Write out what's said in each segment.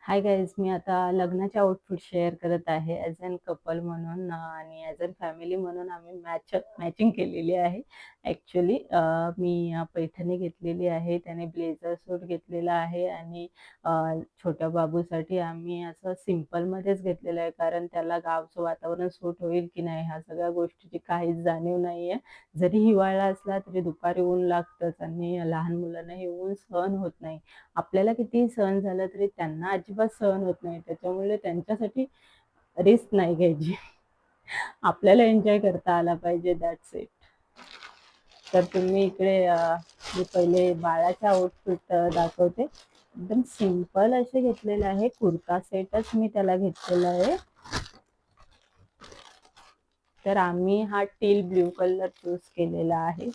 Hi guys, मी आता लग्नाचे outfit share करत आहे ॲज अन कपल म्हणून आणि ॲज अन फॅमिली म्हणून आम्ही मॅचिंग केलेली आहे. ॲक्च्युली मी पैठणी घेतलेली आहे, त्याने ब्लेझर सूट घेतलेला आहे आणि अ, छोट्या बाबूसाठी आम्ही असं सिम्पलमध्येच घेतलेलं आहे, कारण त्याला गावचं वातावरण सूट होईल की नाही ह्या सगळ्या गोष्टीची काहीच जाणीव नाही आहे. जरी हिवाळा असला तरी दुपारी ऊन लागतंच आणि लहान मुलांना हे ऊन सहन होत नाही. आपल्याला कितीही सहन झालं तरी त्यांना अजिबात सहन होत नाही. त्याच्यामुळे त्यांच्यासाठी रिस्क नाही घ्यायची. आपल्याला एन्जॉय करता आला पाहिजे, दॅट्स इट. तर तुम्ही इकडे मी पहिले बाळाचा आउटफिट दाखवते. एकदम सिंपल असे घेतलेले आहे, कुर्ता सेटच मी त्याला घेतलेला आहे. तर आम्ही हा टील ब्ल्यू कलर चूज केलेला आहे.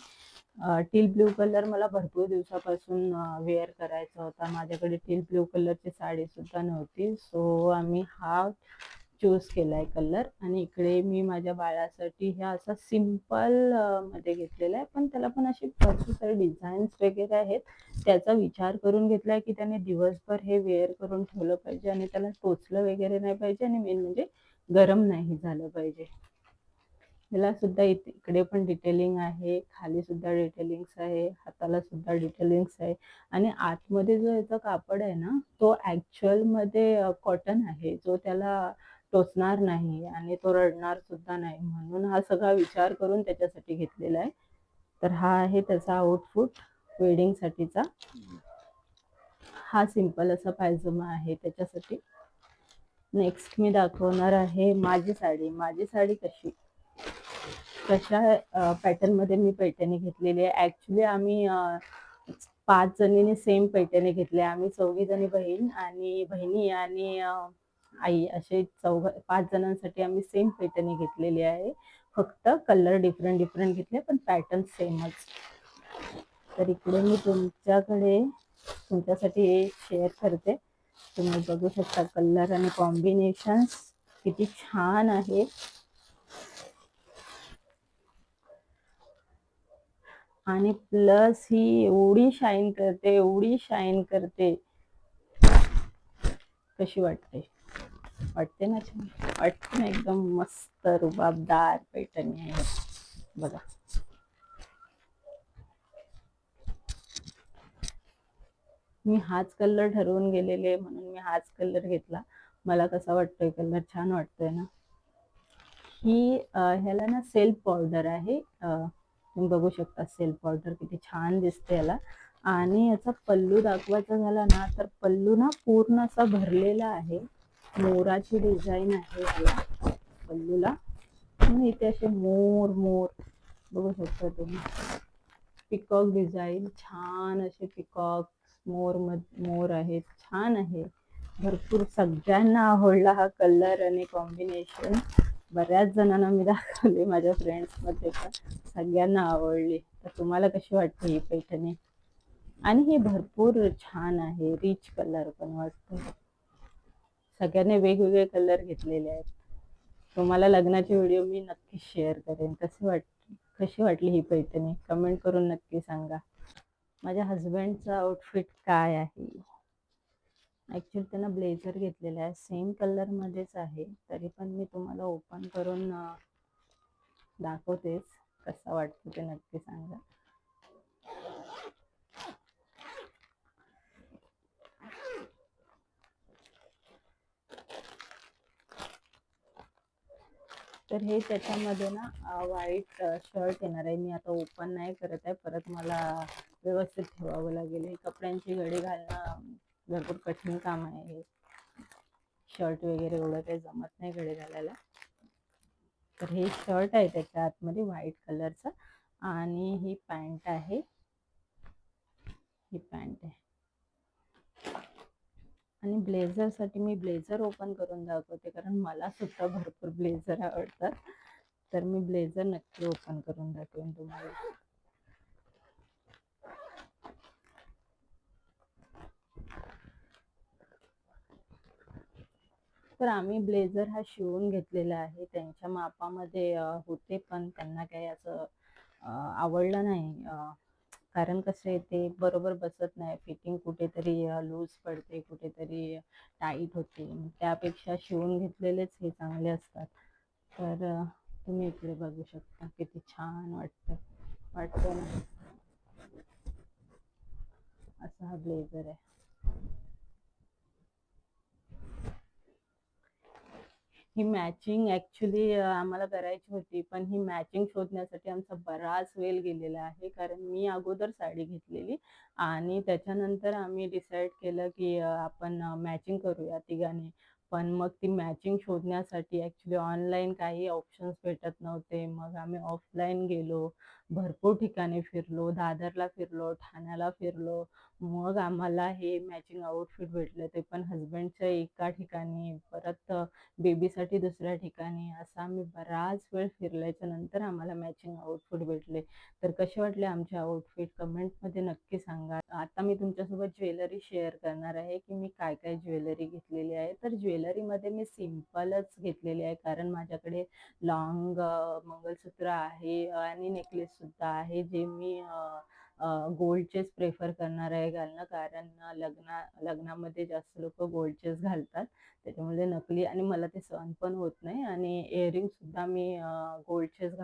टील ब्ल्यू कलर मला भरपूर दिवसापासून वेअर करायचा होता. माझ्याकडे टील ब्ल्यू कलरची साडी सुद्धा नव्हती, सो आम्ही हा चूज केलाय कलर. आणि इकडे मी माझ्या बाळासाठी हे असा सिंपल मध्ये घेतलेला आहे, पण त्याला पण अशी भरपूर सारे डिझाईन्स वगैरे आहेत. त्याचा विचार करून घेतलाय की त्याने दिवसभर हे वेअर करून ठेवलं पाहिजे आणि त्याला टोचलं वगैरे नाही पाहिजे आणि मेन म्हणजे गरम नाही झालं पाहिजे. याला सुद्धा इकडे पण डिटेलिंग आहे, खाली सुद्धा डिटेलिंग्स आहे, हाताला सुद्धा डिटेलिंग्स आहे. आणि आतमध्ये जो याचा कापड आहे ना, तो ऍक्च्युअल मध्ये कॉटन आहे, जो त्याला टोचणार नाही आणि तो रडणार सुद्धा नाही. म्हणून हा सगळा विचार करून त्याच्यासाठी घेतलेला आहे. तर हा आहे त्याचा आउटफिट वेडिंग साठीचा. हा सिंपल असा पायजमा आहे त्याच्यासाठी. नेक्स्ट मी दाखवणार आहे माझी साडी. माझी साडी कशा पॅटर्न मध्ये मी पैठणी घेतलेली आहे. ऍक्च्युली आम्ही 5 जणींनी सेम पैठणी घेतले. आम्ही 4 जणी बहिणी आणि आई असे 5 जणांसाठी आम्ही सेम पैठणी घेतलेली आहे. फक्त कलर डिफरंट डिफरंट घेतले, पण पॅटर्न सेमच. तर इकडे मी तुमच्यासाठी शेअर करते. तुम्ही बघू शकता कलर आणि कॉम्बिनेशन किती छान आहे. आणि प्लस ही एवढी शाईन करते. कशी वाटते ना? छान वाटते ना? एकदम मस्त रुबाबदार पैठणी आहे बघा. मी हाच कलर ठरवून गेलेले, म्हणून मी हाच कलर घेतला. मला कसा वाटतोय कलर? छान वाटतोय ना? ही ह्याला ना सेल्फ पावडर आहे. तुम्ही बघू शकता सेल्फ पावडर किती छान दिसते याला. आणि याचा पल्लू दाखवायचा झाला ना, तर पल्लू ना पूर्ण असा भरलेला आहे. मोराची डिझाईन आहे याला पल्लूला. इथे असे मोर बघू शकता तुम्ही. पिकॉक डिझाईन, छान असे पिकॉक मोर आहेत. छान आहे. भरपूर सगळ्यांना आवडला हा कलर आणि कॉम्बिनेशन. बऱ्याच जणांना मी दाखवले, माझ्या फ्रेंड्समध्ये पण सगळ्यांना आवडली. तर तुम्हाला कशी वाटते ही पैठणी? आणि हे भरपूर छान आहे, रिच कलर पण वाटतो. सगळ्यांनी वेगवेगळे कलर घेतलेले आहेत. तुम्हाला लग्नाची व्हिडिओ मी नक्की शेअर करेन. कशी वाटली ही पैठणी? कमेंट करून नक्की सांगा. माझ्या हस्बंडचा आउटफिट काय आहे? ॲक्च्युली त्यांना ब्लेझर घेतलेला आहे, सेम कलरमध्येच आहे. तरी पण मी तुम्हाला ओपन करून दाखवतेच. कसा वाटतो ते नक्की सांगा. तर हे त्याच्यामध्ये ना व्हाईट शर्ट येणार आहे. मी आता ओपन नाही करत आहे, परत मला व्यवस्थित ठेवावं लागेल. हे कपड्यांची घडी घालणं भरपूर कठीण काम आहे. हे शर्ट वगैरे एवढं काही जमत नाही घडी घालायला. तर हे शर्ट आहे त्याच्या आतमध्ये व्हाईट कलरचं. आणि ही पॅन्ट आहे. आणि ब्लेझरसाठी मी ब्लेझर ओपन करून दाखवते, कारण मला सुद्धा भरपूर ब्लेझर आवडतात. तर मी ब्लेझर नक्की ओपन करून दाखवेन तुम्हाला. तर आम्ही ब्लेझर हा शिवून घेतलेला आहे. त्यांच्या मापामध्ये होते, पण त्यांना काही असं आवडलं नाही. कारण कसं आहे ते बरोबर बसत नाही, फिटिंग कुठेतरी लूज पडते, कुठेतरी टाईट होते. त्यापेक्षा शिवून घेतलेलेच हे चांगले असतात. तर तुम्ही इकडे बघू शकता किती छान वाटतं ना. असा हा ब्लेझर आहे. ही मॅचिंग ॲक्च्युली आम्हाला करायची होती, पण ही मॅचिंग शोधण्यासाठी आमचा बराच वेळ गेलेला आहे. कारण मी अगोदर साडी घेतलेली आणि त्याच्यानंतर आम्ही डिसाईड केलं की आपण मॅचिंग करूया तिघांनी. पण मग ती मॅचिंग शोधण्यासाठी ॲक्च्युली ऑनलाईन काही ऑप्शन्स भेटत नव्हते. मग आम्ही ऑफलाईन गेलो, भरपूर ठिकाणी फिरलो, दादरला फिरलो, ठाण्याला फिरलो. मग आम्हाला हे मॅचिंग आउटफिट भेटलं, ते पण हजबंडच्या एका ठिकाणी, परत बेबीसाठी दुसऱ्या ठिकाणी. असं आम्ही बराच वेळ फिरल्याच्या नंतर आम्हाला मॅचिंग आउटफिट भेटले. तर कसे वाटले आमचे आउटफिट कमेंटमध्ये नक्की सांगा. आता मी तुमच्यासोबत ज्वेलरी शेअर करणार आहे की मी काय काय ज्वेलरी घेतलेली आहे. तर ज्वेलरीमध्ये मी सिम्पलच घेतलेली आहे, कारण माझ्याकडे लॉंग मंगलसूत्र आहे आणि नेकलेससुद्धा आहे, जे मी गोल्डचेच प्रेफर करणार आहे घालणं. कारण लग्नामध्ये जास्त लोक गोल्डचेच घालतात, त्याच्यामुळे नकली आणि मला ते सहन पण होत नाही. आणि इयरिंग सुद्धा मी गोल्डचेच